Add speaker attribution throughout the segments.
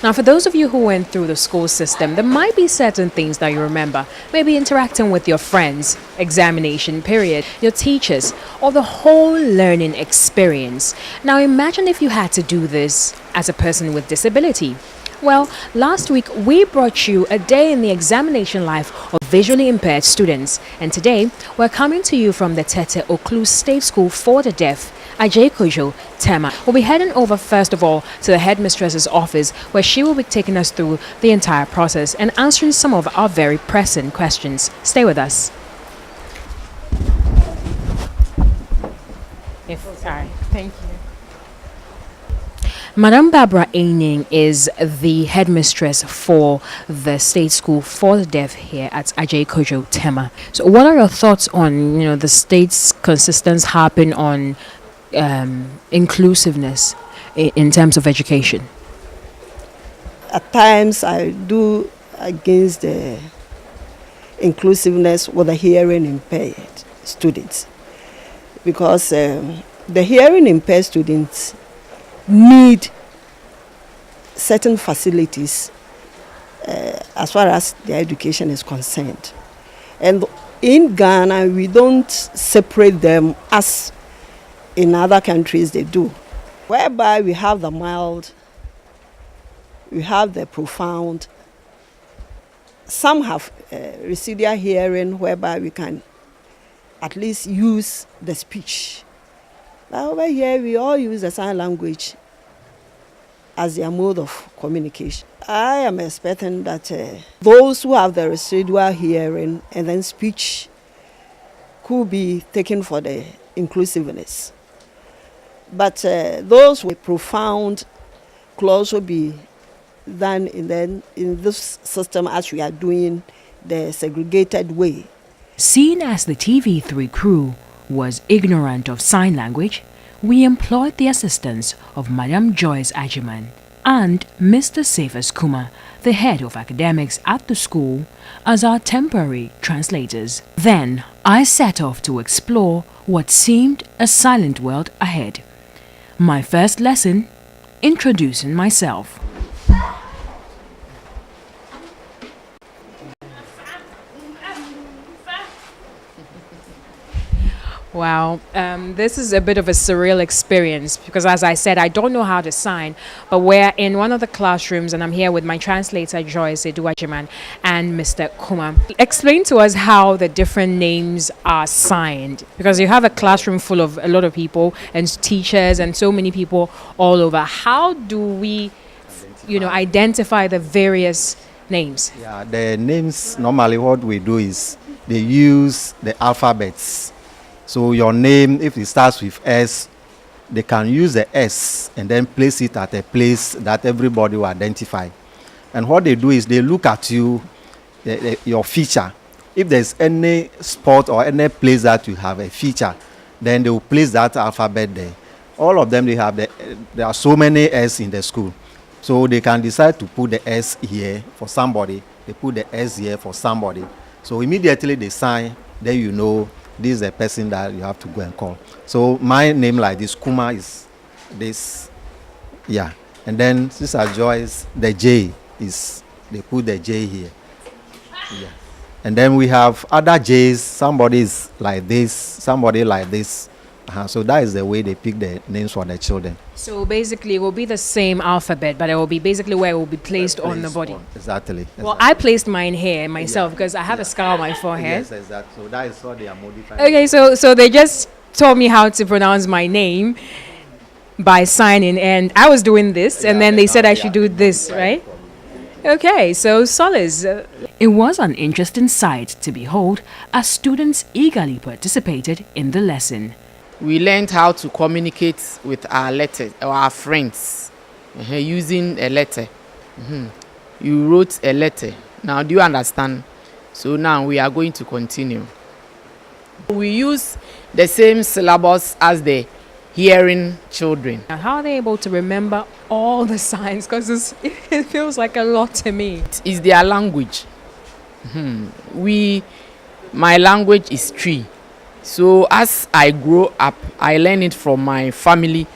Speaker 1: Now, for those of you who went through the school system, there might be certain things that you remember. Maybe interacting with your friends, examination period, your teachers, or the whole learning experience. Now, imagine if you had to do this as a person with disability. Well, last week we brought you a day in the examination life of visually impaired students. And today we're coming to you from the Tete Oklu State School for the Deaf, Ajay Tema. We'll be heading over first of all to the headmistress's office, where she will be taking us through the entire process and answering some of our very pressing questions. Stay with us. Sorry. Thank you. Madam Barbara Aining is the headmistress for the State School for the Deaf here at Ajay Tema. So what are your thoughts on, the state's consistent harping on inclusiveness in terms of education?
Speaker 2: At times I do against the inclusiveness with the hearing impaired students, because the hearing impaired students need certain facilities as far as their education is concerned. And in Ghana, we don't separate them as in other countries they do, whereby we have the mild, we have the profound. Some have residual hearing, whereby we can at least use the speech. But over here, we all use the sign language as their mode of communication. I am expecting that those who have the residual hearing and then speech could be taken for the inclusiveness. But those with profound could also be done in this system as we are doing the segregated way.
Speaker 1: Seen as the TV3 crew was ignorant of sign language, we employed the assistance of Madam Joyce Ajiman and Mr. Cephas Kuma, the head of academics at the school, as our temporary translators. Then I set off to explore what seemed a silent world ahead. My first lesson, introducing myself. Wow, this is a bit of a surreal experience because, as I said, I don't know how to sign, but we're in one of the classrooms and I'm here with my translator, Joyce Eduajiman, and Mr. Kuma. Explain to us how the different names are signed, because you have a classroom full of a lot of people and teachers and so many people all over. How do we, identify the various names?
Speaker 3: Yeah, the names, normally what we do is they use the alphabets. So your name, if it starts with S, they can use the S and then place it at a place that everybody will identify. And what they do is they look at you, your feature. If there's any spot or any place that you have a feature, then they will place that alphabet there. All of them, there are so many S in the school. So they can decide to put the S here for somebody. They put the S here for somebody. So immediately they sign, then you know this is the person that you have to go and call. So my name like this, Kuma, is this, yeah. And then Sister Joyce, the J is, they put the J here. Yeah. And then we have other J's, somebody is like this, somebody like this. So that is the way they pick the names for the children.
Speaker 1: So basically it will be the same alphabet, but it will be basically where it will be placed on the body.
Speaker 3: Exactly.
Speaker 1: Well, I placed mine here myself because I have a scar on my forehead.
Speaker 3: Yes, exactly. So that is what they are modifying.
Speaker 1: Okay, so they just told me how to pronounce my name by signing, and I was doing this, and then they said I should do this, right? Okay, so Solace. It was an interesting sight to behold as students eagerly participated in the lesson.
Speaker 4: We learned how to communicate with our letters, or our friends, using a letter. You wrote a letter. Now, do you understand? So now we are going to continue. We use the same syllabus as the hearing children.
Speaker 1: How are they able to remember all the signs? Because it feels like a lot to me.
Speaker 4: It's their language. My language is Tree. So as I grow up, I learn it from my family.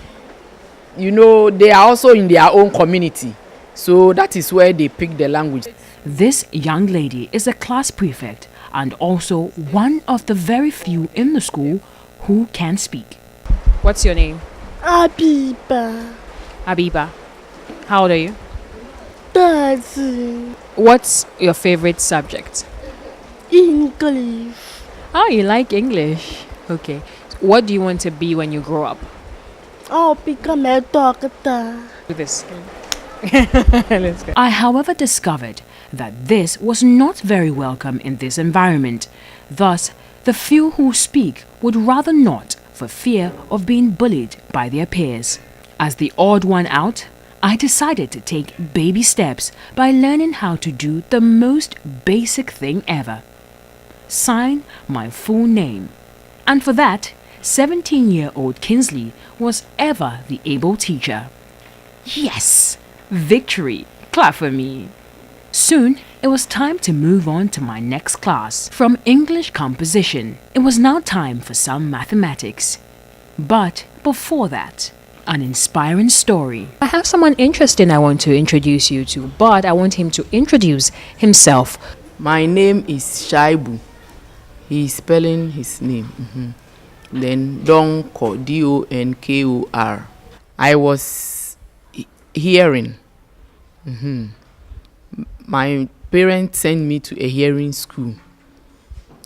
Speaker 4: They are also in their own community. So that is where they pick the language.
Speaker 1: This young lady is a class prefect and also one of the very few in the school who can speak. What's your name?
Speaker 5: Abiba.
Speaker 1: Abiba. How old are you?
Speaker 5: 13.
Speaker 1: What's your favorite subject?
Speaker 5: English.
Speaker 1: Oh, you like English. Okay. What do you want to be when you grow up?
Speaker 5: I'll become a doctor.
Speaker 1: Do this. Let's go. I, however, discovered that this was not very welcome in this environment. Thus, the few who speak would rather not for fear of being bullied by their peers. As the odd one out, I decided to take baby steps by learning how to do the most basic thing ever. Sign my full name. And for that, 17-year-old Kinsley was ever the able teacher. Yes! Victory! Clap for me! Soon, it was time to move on to my next class. From English composition, it was now time for some mathematics. But before that, an inspiring story. I have someone interesting I want to introduce you to, but I want him to introduce himself.
Speaker 4: My name is Shaibu. He's spelling his name. Then Donkor, Donkor. I was hearing. My parents sent me to a hearing school,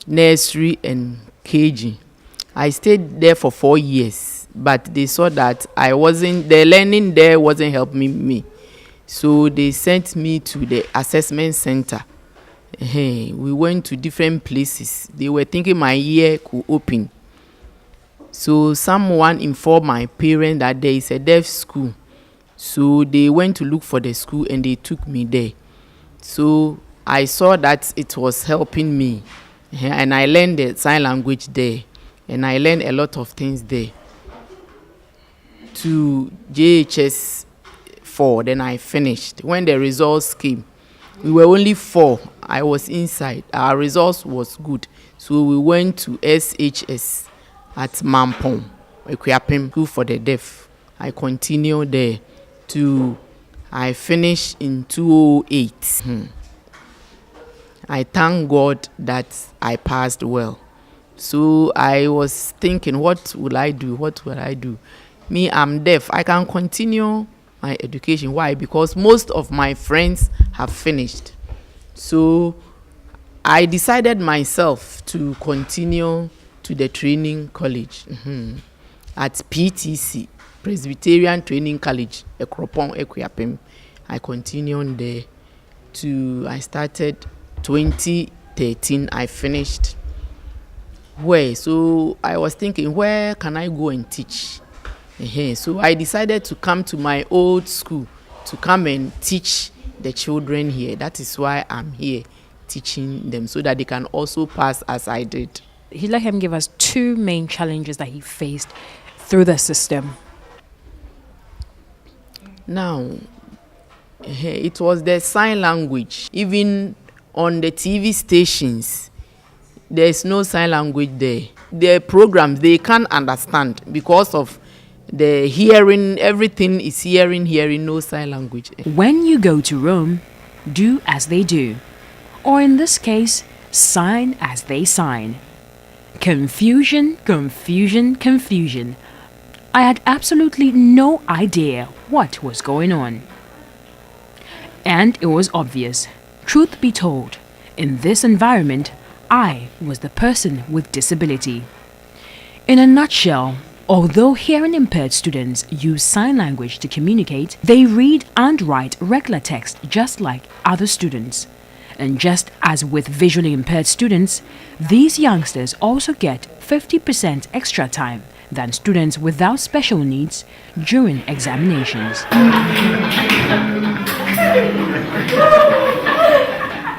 Speaker 4: nursery and KG. I stayed there for 4 years, but they saw that the learning there wasn't helping me. So they sent me to the assessment center. We went to different places. They were thinking my ear could open. So someone informed my parents that there is a deaf school. So they went to look for the school and they took me there. So I saw that it was helping me. And I learned the sign language there. And I learned a lot of things there. To JHS 4, then I finished. When the results came, we were only 4. I was inside. Our results was good. So we went to SHS at Mampong, Equiapim, school for the deaf. I continued there to I finished in 2008. I thank God that I passed well. So I was thinking, what will I do? What will I do? Me, I'm deaf. I can continue my education. Why? Because most of my friends have finished. So I decided myself to continue to the training college at PTC, Presbyterian Training College, Ekropong, Equiapim. I continued there I started 2013. I finished. So I was thinking, where can I go and teach? So I decided to come to my old school to come and teach the children here. That is why I'm here teaching them so that they can also pass as I did.
Speaker 1: He'd let him give us 2 main challenges that he faced through the system.
Speaker 4: Now, it was the sign language. Even on the TV stations, there's no sign language there. The programs, they can't understand because of the hearing. Everything is hearing, no sign language.
Speaker 1: When you go to Rome, do as they do. Or in this case, sign as they sign. Confusion, confusion, confusion. I had absolutely no idea what was going on. And it was obvious. Truth be told, in this environment, I was the person with disability. In a nutshell, although hearing impaired students use sign language to communicate, they read and write regular text just like other students. And just as with visually impaired students, these youngsters also get 50% extra time than students without special needs during examinations.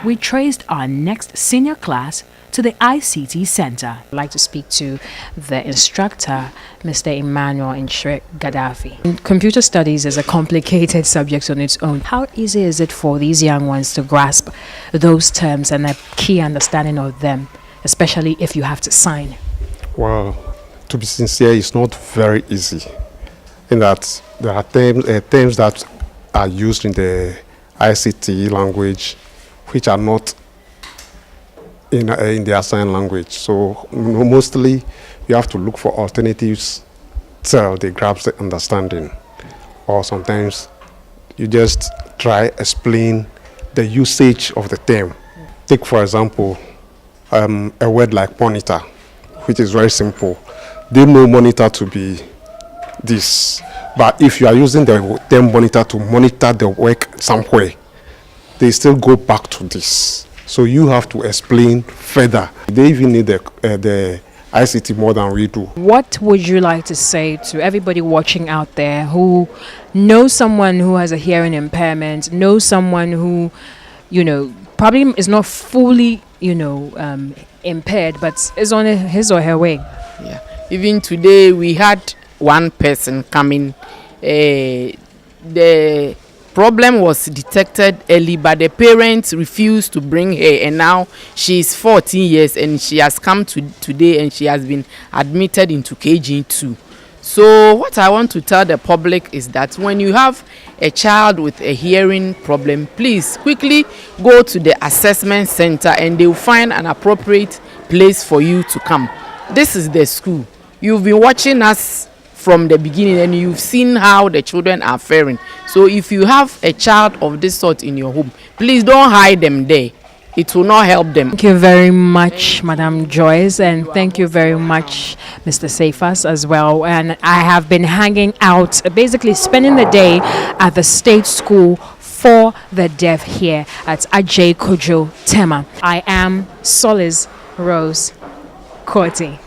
Speaker 1: We traced our next senior class to the ICT Center. I'd like to speak to the instructor, Mr. Emmanuel Inshre Gaddafi. Computer studies is a complicated subject on its own. How easy is it for these young ones to grasp those terms and a key understanding of them, especially if you have to sign?
Speaker 6: Well, to be sincere, it's not very easy. In that there are terms that are used in the ICT language, which are not in their sign language. So mostly you have to look for alternatives till they grasp the understanding. Or sometimes you just try explain the usage of the term. Take for example, a word like monitor, which is very simple. They know monitor to be this, but if you are using the term monitor to monitor the work somewhere, they still go back to this. So you have to explain further. They even need the ICT more than we do.
Speaker 1: What would you like to say to everybody watching out there who knows someone who has a hearing impairment, knows someone who, probably is not fully, impaired, but is on his or her way?
Speaker 4: Yeah. Even today, we had one person coming. The problem was detected early, but the parents refused to bring her, and now she is 14 years and she has come today and she has been admitted into KG2. So what I want to tell the public is that when you have a child with a hearing problem, please quickly go to the assessment center and they will find an appropriate place for you to come. This is the school. You've been watching us from the beginning and you've seen how the children are faring. So if you have a child of this sort in your home, please don't hide them there. It will not help them.
Speaker 1: Thank you very much, Madam Joyce, and thank you very much, Mr. Safas, as well. And I have been hanging out, basically spending the day at the State School for the Deaf here at Ajay Kojo Tema. I am Solace-Rose Korti.